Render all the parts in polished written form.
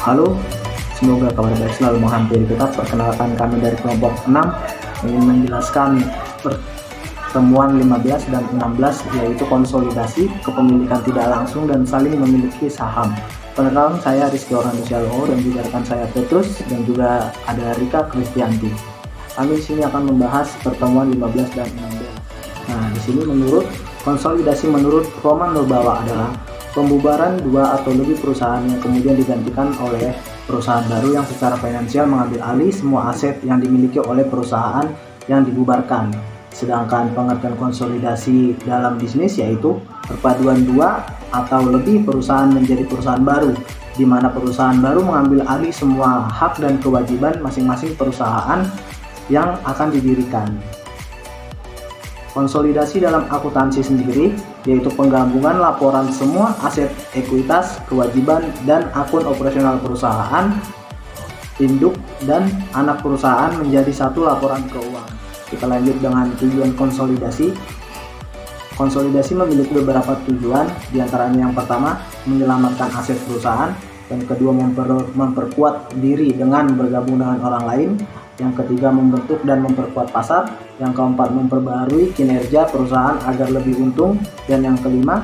Halo, semoga kabar baik selalu menghampiri kita. Perkenalkan, kami dari kelompok 6 ingin menjelaskan pertemuan 15 dan 16, yaitu konsolidasi, kepemilikan tidak langsung, dan saling memiliki saham. Perkenalkan, saya Rizky Orlandosialoho dan juga rekan saya Petrus dan juga ada Rika Kristianti. Kami di sini akan membahas pertemuan 15 dan 16. Nah, di sini konsolidasi menurut Roman Nurbawa adalah pembubaran dua atau lebih perusahaan yang kemudian digantikan oleh perusahaan baru yang secara finansial mengambil alih semua aset yang dimiliki oleh perusahaan yang dibubarkan. Sedangkan pengertian konsolidasi dalam bisnis yaitu perpaduan dua atau lebih perusahaan menjadi perusahaan baru, di mana perusahaan baru mengambil alih semua hak dan kewajiban masing-masing perusahaan yang akan didirikan. Konsolidasi dalam akuntansi sendiri yaitu penggabungan laporan semua aset, ekuitas, kewajiban, dan akun operasional perusahaan, induk, dan anak perusahaan menjadi satu laporan keuangan. Kita lanjut dengan tujuan konsolidasi. Konsolidasi memiliki beberapa tujuan, diantaranya yang pertama menyelamatkan aset perusahaan, yang kedua memperkuat diri dengan bergabung dengan orang lain, yang ketiga membentuk dan memperkuat pasar, yang keempat memperbaharui kinerja perusahaan agar lebih untung, dan yang kelima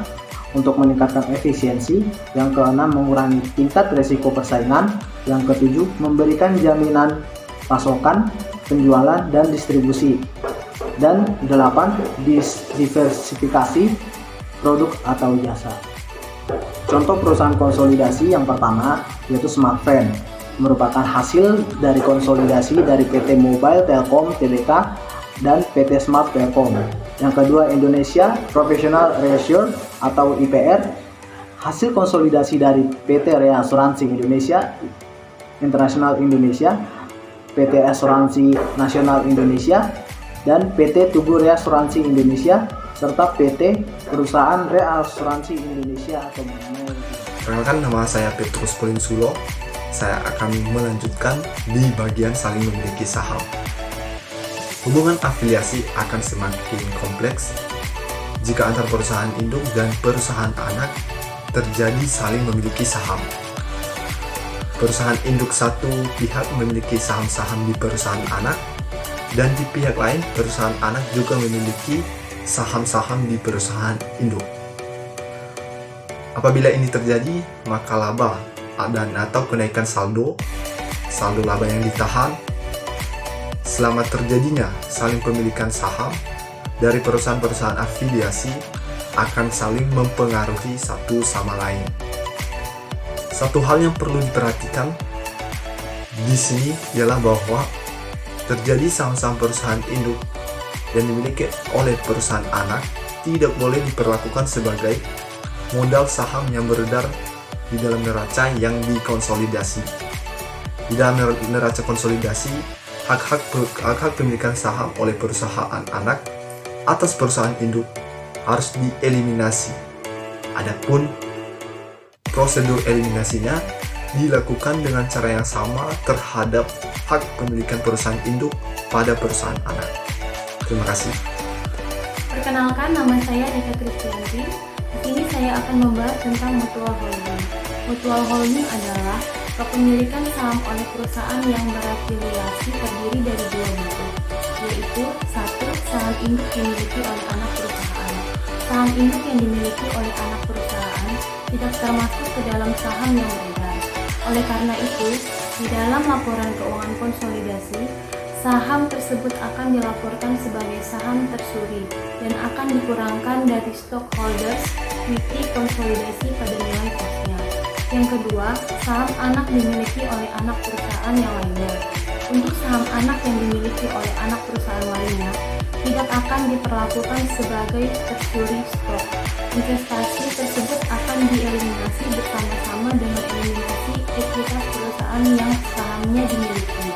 untuk meningkatkan efisiensi, yang keenam mengurangi tingkat risiko persaingan, yang ketujuh memberikan jaminan pasokan, penjualan, dan distribusi, dan 8 diversifikasi produk atau jasa. Contoh perusahaan konsolidasi yang pertama yaitu Smartfren, merupakan hasil dari konsolidasi dari PT Mobile Telkom Tbk dan PT Smart Telkom. Yang kedua, Indonesia Professional Reassure atau IPR, hasil konsolidasi dari PT Reasuransi Indonesia Internasional Indonesia, PT Asuransi Nasional Indonesia, dan PT Tugu Reasuransi Indonesia, serta PT Perusahaan Reasuransi Indonesia atau MNI. Perkenalkan, nama saya Petrus Polinsulo. Saya akan melanjutkan di bagian saling memiliki saham. Hubungan afiliasi akan semakin kompleks jika antar perusahaan induk dan perusahaan anak terjadi saling memiliki saham. Perusahaan induk satu pihak memiliki saham-saham di perusahaan anak, dan di pihak lain perusahaan anak juga memiliki saham-saham di perusahaan induk. Apabila ini terjadi, maka laba dan atau kenaikan saldo laba yang ditahan selama terjadinya saling pemilikan saham dari perusahaan-perusahaan afiliasi akan saling mempengaruhi satu sama lain. Satu hal yang perlu diperhatikan di sini ialah bahwa terjadi saham-saham perusahaan induk yang dimiliki oleh perusahaan anak tidak boleh diperlakukan sebagai modal saham yang beredar di dalam neraca yang dikonsolidasi. Di dalam neraca konsolidasi, hak-hak pemilikan saham oleh perusahaan anak atas perusahaan induk harus dieliminasi. Adapun prosedur eliminasinya dilakukan dengan cara yang sama terhadap hak pemilikan perusahaan induk pada perusahaan anak. Terima kasih. Perkenalkan, nama saya Rika Kristianti. Di sini saya akan membahas tentang mutual holding. Mutual holding adalah kepemilikan saham oleh perusahaan yang berafiliasi terdiri dari dua bentuk, yaitu satu, saham induk dimiliki oleh anak perusahaan. Saham induk yang dimiliki oleh anak perusahaan tidak termasuk ke dalam saham yang beredar. Oleh karena itu, di dalam laporan keuangan konsolidasi, saham tersebut akan dilaporkan sebagai saham tersuri dan akan dikurangkan dari stockholders equity konsolidasi pada nilai kosnya. Yang kedua, saham anak dimiliki oleh anak perusahaan yang lainnya. Untuk saham anak yang dimiliki oleh anak perusahaan lainnya, tidak akan diperlakukan sebagai tersuri stok. Investasi tersebut akan dieliminasi bersama-sama dengan eliminasi ekuitas perusahaan yang sahamnya dimiliki.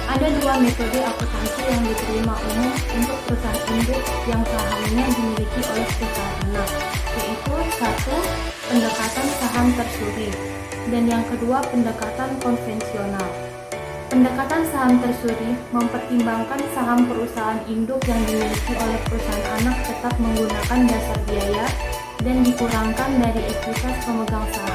Ada dua metode akuntansi yang diterima umum untuk perusahaan induk yang sahamnya dimiliki oleh perusahaan anak, yaitu satu, pendekatan saham tersuri, dan yang kedua pendekatan konvensional. Pendekatan saham tersuri mempertimbangkan saham perusahaan induk yang dimiliki oleh perusahaan anak tetap menggunakan dasar biaya dan dikurangkan dari ekuitas pemegang saham.